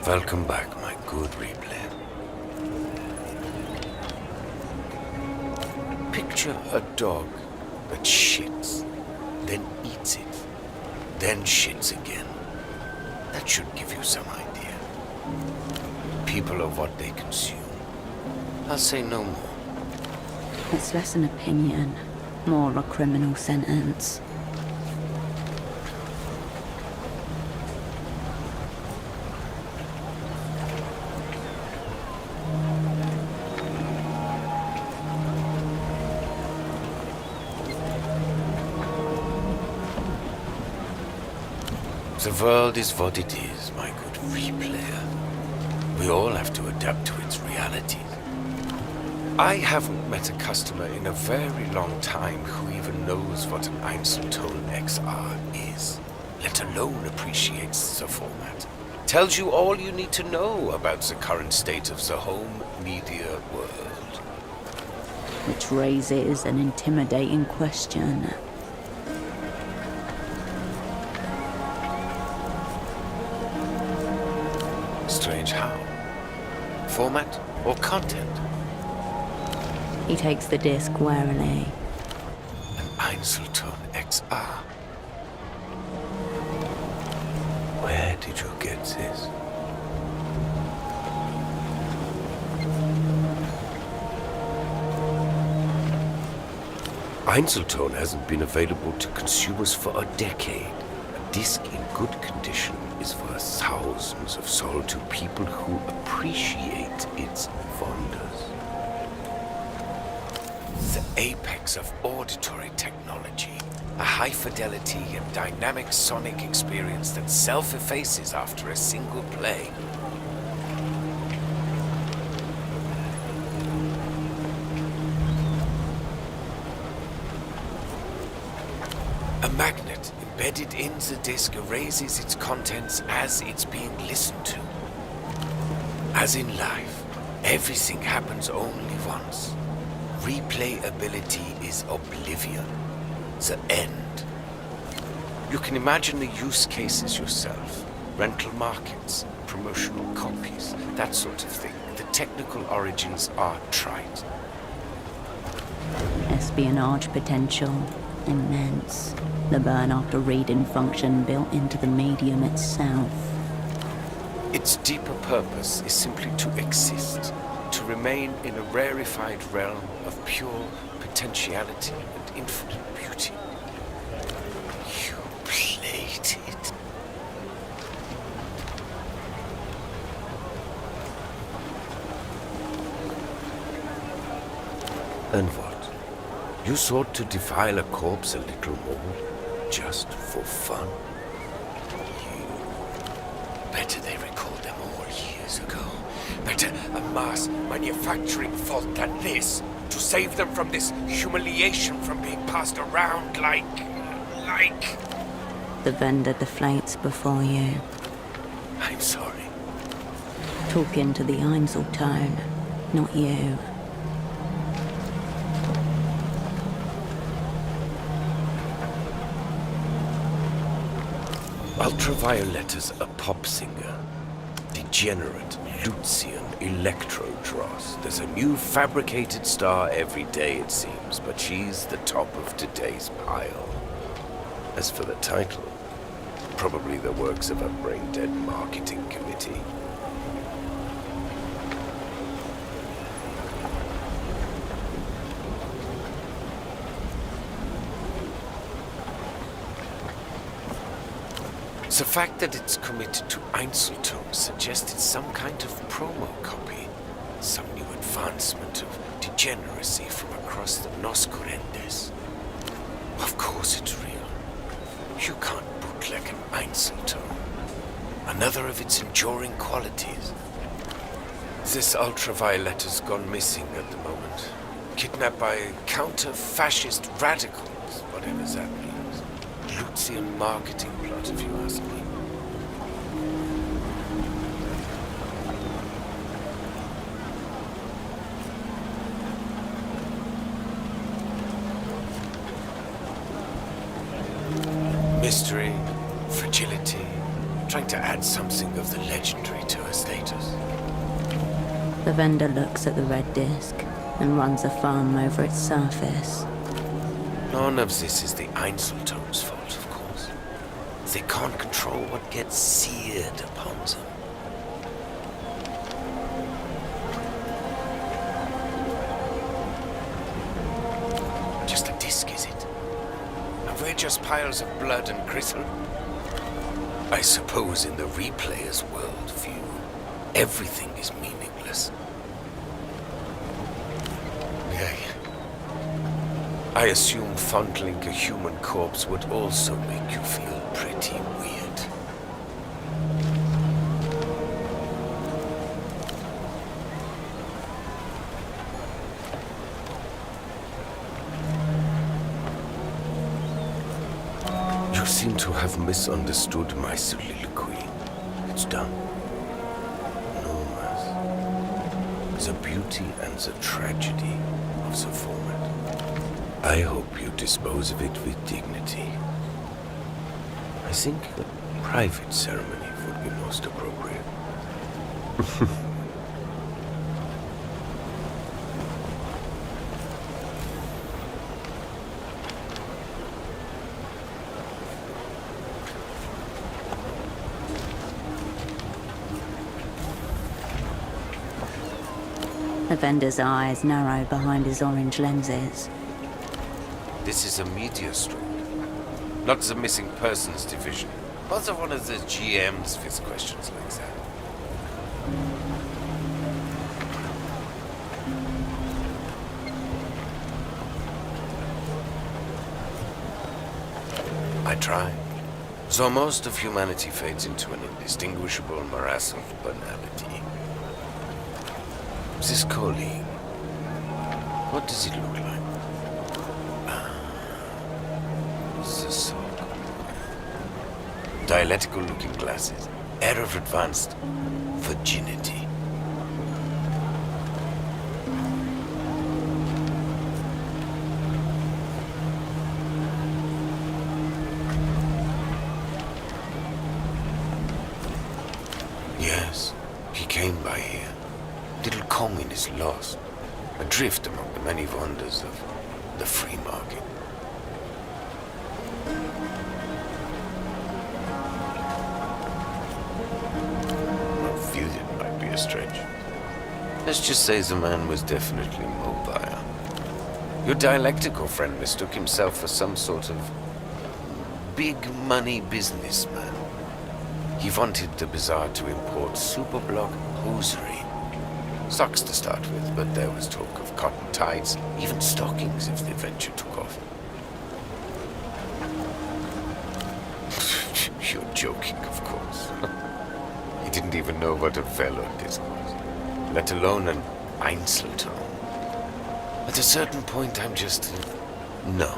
Welcome back, my good replay. Picture a dog that shits, then eats it, then shits again. That should give you some idea. People are what they consume. I'll say no more. It's less an opinion, more a criminal sentence. The world is what it is, my good replayer. We all have to adapt to its realities. I haven't met a customer in a very long time who even knows what an Einzelton XR is, let alone appreciates the format. Tells you all you need to know about the current state of the home media world. Which raises an intimidating question. Strange how? Format or content? He takes the disc warily. An Einzelton XR. Where did you get this? Einzelton hasn't been available to consumers for a decade. A disc in good condition is worth thousands of sold to people who appreciate its wonders. The apex of auditory technology, a high-fidelity and dynamic sonic experience that self-effaces after a single play. A magnet embedded in the disc erases its contents as it's being listened to. As in life, everything happens only once. Replayability is oblivion, the end. You can imagine the use cases yourself. Rental markets, promotional copies, that sort of thing. The technical origins are trite. Espionage potential, immense. The burn after reading function built into the medium itself. Its deeper purpose is simply to exist, to remain in a rarefied realm of pure potentiality and infinite beauty. You played it. And what? You sought to defile a corpse a little more, just for fun? Better they recalled them all years ago. Better a mass manufacturing fault than this, to save them from this humiliation from being passed around like... The vendor deflates before you. I'm sorry. Talking to the Einzelton, not you. Ultraviolet is a pop singer. Degenerate Lucian Electro-Dross. There's a new fabricated star every day, it seems, but she's the top of today's pile. As for the title, probably the works of a brain-dead marketing committee. The fact that it's committed to Einzelton suggested some kind of promo copy, some new advancement of degeneracy from across the Noscurendes. Of course it's real. You can't bootleg an Einzelton. Another of its enduring qualities. This ultraviolet has gone missing at the moment. Kidnapped by counter-fascist radicals, whatever that means. Lucian marketing plot, if you ask me. Mystery, fragility, trying to add something of the legendary to her status. The vendor looks at the red disc and runs a thumb over its surface. None of this is the Einzeltone's fault, of course. They can't control what gets seared upon them. Just a disc, is it? And we're just piles of blood and gristle? I suppose in the replayer's worldview, everything is meaningless. I assume fondling a human corpse would also make you feel pretty weird. You seem to have misunderstood my soliloquy. It's done. No mass. The beauty and the tragedy of the format. I hope you dispose of it with dignity. I think a private ceremony would be most appropriate. The vendor's eyes narrow behind his orange lenses. This is a media story, not the missing persons division. Bother one of the GMs with questions like that. I try. So most of humanity fades into an indistinguishable morass of banality. This colleague, what does it look like? The soul. Dialectical looking glasses. Air of advanced virginity. Yes, he came by here. Little Kongin is lost, adrift among the many wonders of the free market. It might be a stretch. Let's just say the man was definitely mobile. Your dialectical friend mistook himself for some sort of big money businessman. He wanted the bazaar to import superblock hosiery. Socks to start with, but there was talk of cotton ties, even stockings if the venture took off. You're joking, of course. He didn't even know what a Velodisc was, let alone an Einzeltone. At a certain point, I'm just... no.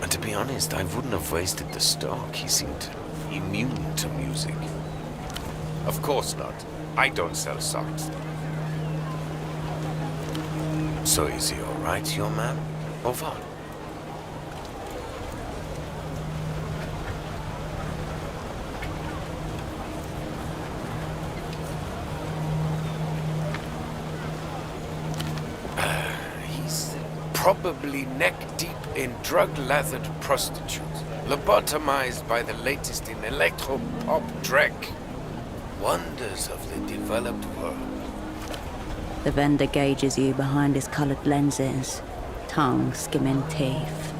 And to be honest, I wouldn't have wasted the stock. He seemed immune to music. Of course not. I don't sell socks. So is he all right, your man? Or what? He's probably neck-deep in drug-lathered prostitutes, lobotomized by the latest in electro-pop dreck. Wonders of the developed world. The vendor gauges you behind his colored lenses, tongue skimming teeth.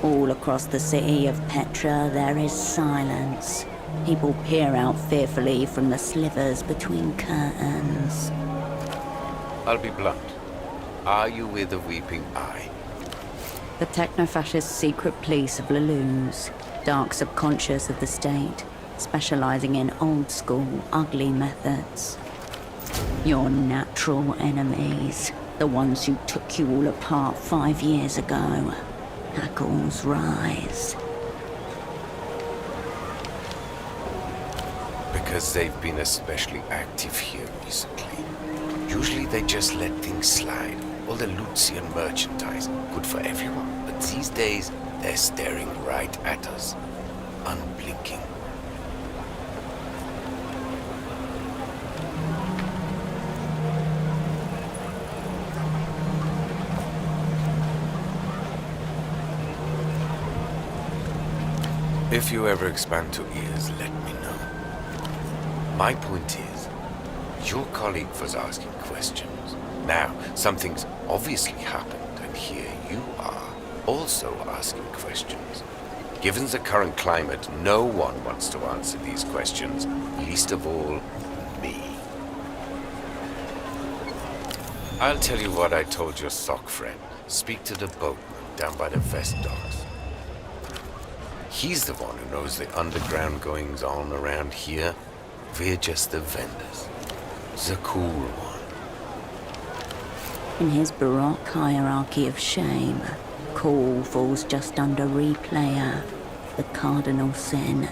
All across the city of Petra, there is silence. People peer out fearfully from the slivers between curtains. I'll be blunt. Are you with a weeping eye? The techno-fascist secret police of Leloons, dark subconscious of the state, specializing in old-school, ugly methods. Your natural enemies, the ones who took you all apart 5 years ago. Hackles rise. Because they've been especially active here recently. Usually they just let things slide. All the Lucian merchandise, good for everyone. But these days, they're staring right at us, unblinking. If you ever expand to ears, let me know. My point is, your colleague was asking questions. Now, something's obviously happened, and here you are, also asking questions. Given the current climate, no one wants to answer these questions, least of all, me. I'll tell you what I told your sock friend. Speak to the boatman down by the vest docks. He's the one who knows the underground goings-on around here. We're just the vendors. The cool one. In his baroque hierarchy of shame, cool falls just under replayer, the cardinal sin.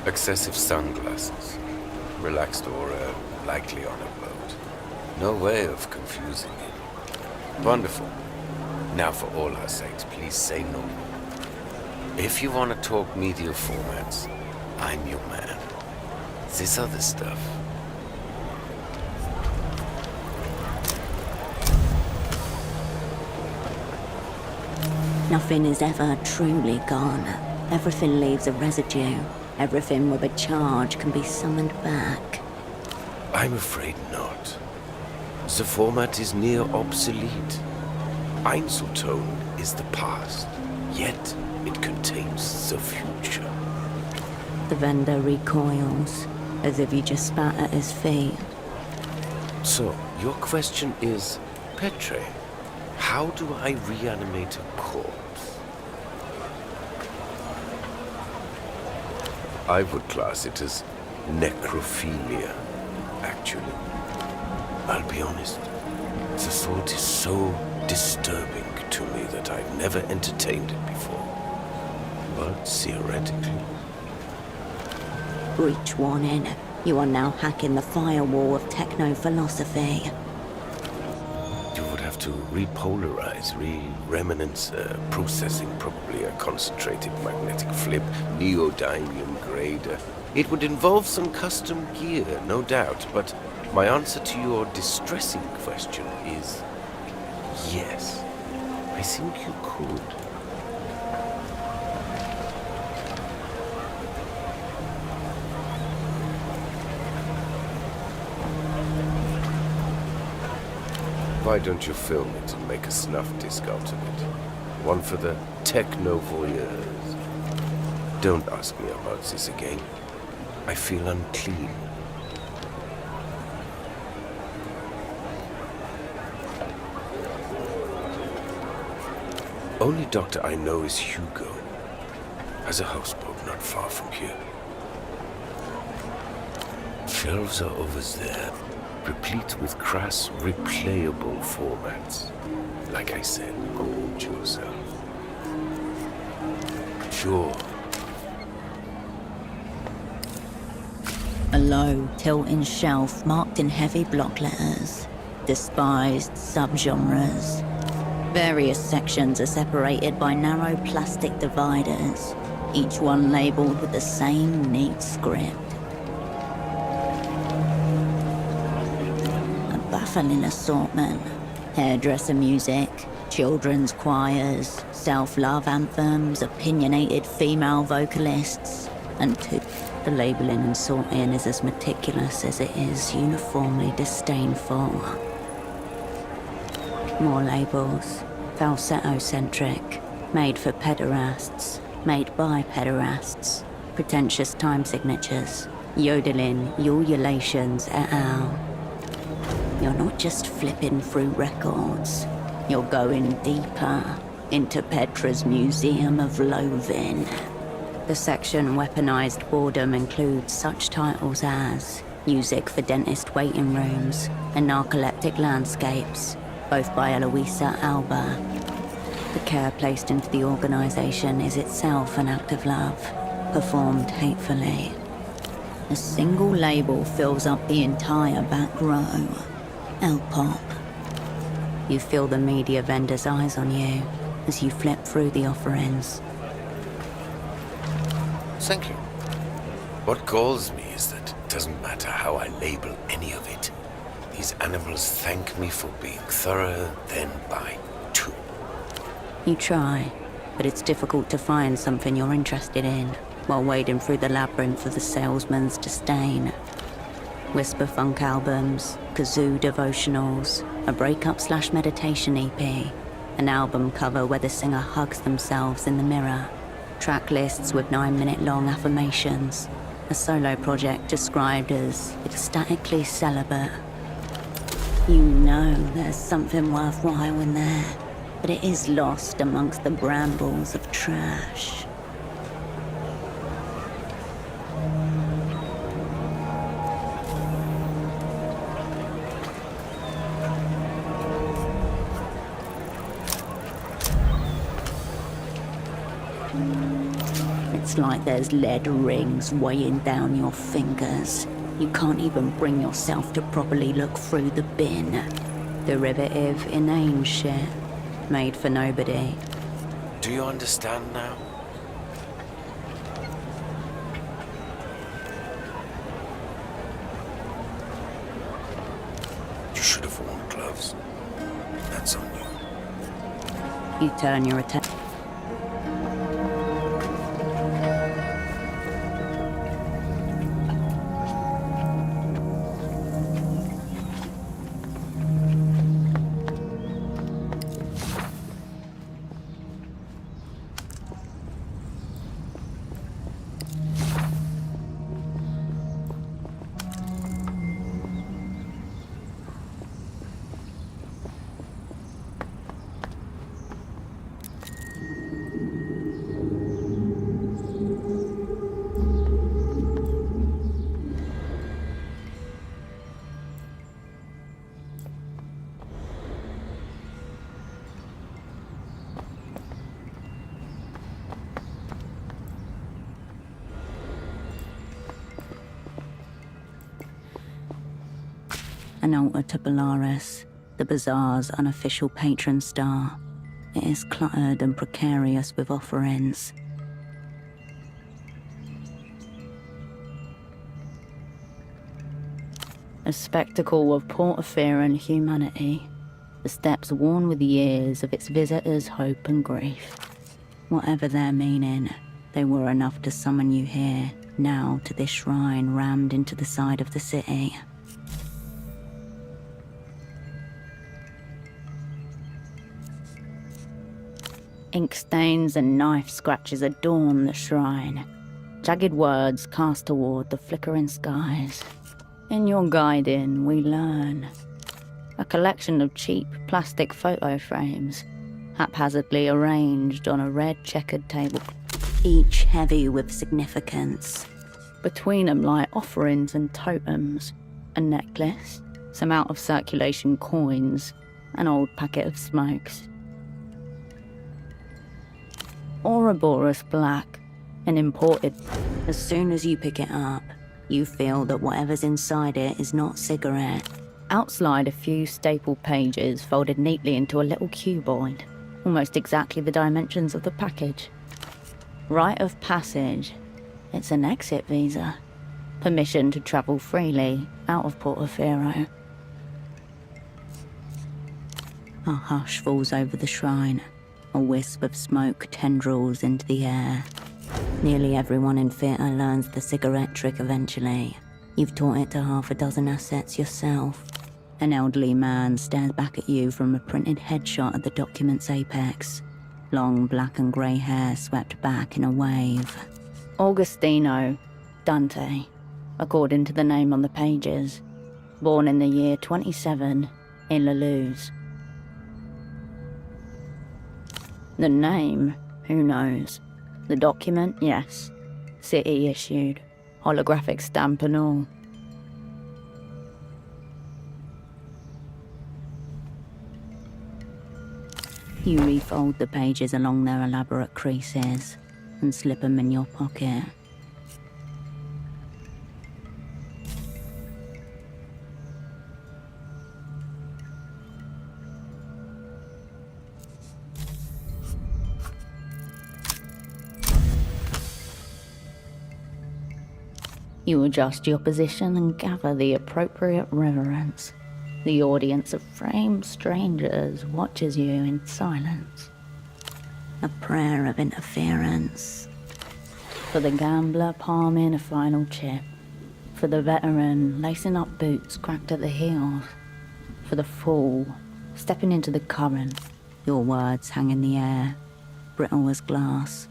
Excessive sunglasses. Relaxed aura, likely on a boat. No way of confusing him. Wonderful. Now for all our sakes, please say no more. If you want to talk media formats, I'm your man. This other stuff. Nothing is ever truly gone. Everything leaves a residue. Everything with a charge can be summoned back. I'm afraid not. The format is near obsolete. Einzeltone is the past, yet it contains the future. The vendor recoils, as if you just spat at his feet. So, your question is, Petre, how do I reanimate a corpse? I would class it as necrophilia, actually. I'll be honest, the thought is so disturbing to me that I've never entertained it before. But theoretically... Breach warning. You are now hacking the firewall of techno-philosophy. You would have to repolarize, re-reminence, processing, probably a concentrated magnetic flip, neodymium grader. It would involve some custom gear, no doubt, but my answer to your distressing question is yes. I think you could. Why don't you film it and make a snuff disc out of it? One for the techno-voyeurs. Don't ask me about this again. I feel unclean. Only doctor I know is Hugo. Has a houseboat not far from here. Shelves are over there, replete with crass, replayable formats. Like I said, gorge yourself. Sure. A low, tilting shelf marked in heavy block letters. Despised subgenres. Various sections are separated by narrow plastic dividers, each one labeled with the same neat script. A baffling assortment. Hairdresser music, children's choirs, self-love anthems, opinionated female vocalists, and the labeling and sorting is as meticulous as it is uniformly disdainful. More labels. Falsetto-centric. Made for pederasts. Made by pederasts. Pretentious time signatures. Yodeling, ululations, et al. You're not just flipping through records. You're going deeper into Petra's Museum of Loathing. The section Weaponized Boredom includes such titles as Music for Dentist Waiting Rooms and Narcoleptic Landscapes, both by Eloisa Alba. The care placed into the organization is itself an act of love, performed hatefully. A single label fills up the entire back row. L-pop. You feel the media vendor's eyes on you as you flip through the offerings. Thank you. What galls me is that it doesn't matter how I label any of it. These animals thank me for being thorough, then buy two. You try. but it's difficult to find something you're interested in while wading through the labyrinth of the salesman's disdain. Whisper funk albums, kazoo devotionals, a breakup/meditation EP, an album cover where the singer hugs themselves in the mirror, track lists with 9-minute-long affirmations, a solo project described as ecstatically celibate. You know there's something worthwhile in there, but it is lost amongst the brambles of trash. It's like there's lead rings weighing down your fingers. You can't even bring yourself to properly look through the bin. Derivative, inane shit. Made for nobody. Do you understand now? You should have worn gloves. That's on you. You turn your attention. An altar to Belarus, the bazaar's unofficial patron star. It is cluttered and precarious with offerings. A spectacle of Porphyrian humanity, the steps worn with years of its visitors' hope and grief. Whatever their meaning, they were enough to summon you here, now to this shrine rammed into the side of the city. Ink stains and knife scratches adorn the shrine. Jagged words cast toward the flickering skies. In your guiding, we learn. A collection of cheap plastic photo frames, haphazardly arranged on a red checkered table, each heavy with significance. Between them lie offerings and totems, a necklace, some out-of-circulation coins, an old packet of smokes. Ouroboros Black, an imported. As soon as you pick it up, you feel that whatever's inside it is not cigarette. Outslide a few staple pages folded neatly into a little cuboid, almost exactly the dimensions of the package. Rite of passage. It's an exit visa. Permission to travel freely out of Portofino. A hush falls over the shrine. A wisp of smoke tendrils into the air. Nearly everyone in theatre learns the cigarette trick eventually. You've taught it to half a dozen assets yourself. An elderly man stares back at you from a printed headshot at the document's apex. Long black and grey hair swept back in a wave. Augustino Dante, according to the name on the pages. Born in the year 27 in La Luz. The name, who knows? The document, yes. City issued. Holographic stamp and all. You refold the pages along their elaborate creases and slip them in your pocket. You adjust your position and gather the appropriate reverence. The audience of framed strangers watches you in silence. A prayer of interference. For the gambler palming a final chip. For the veteran lacing up boots cracked at the heels. For the fool stepping into the current. Your words hang in the air, brittle as glass.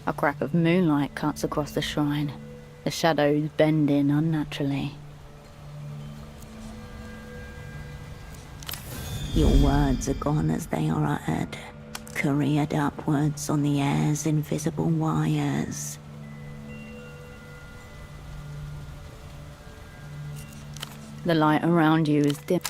A crack of moonlight cuts across the shrine, the shadows bending unnaturally. Your words are gone as they are uttered, careered upwards on the air's invisible wires. The light around you is dim.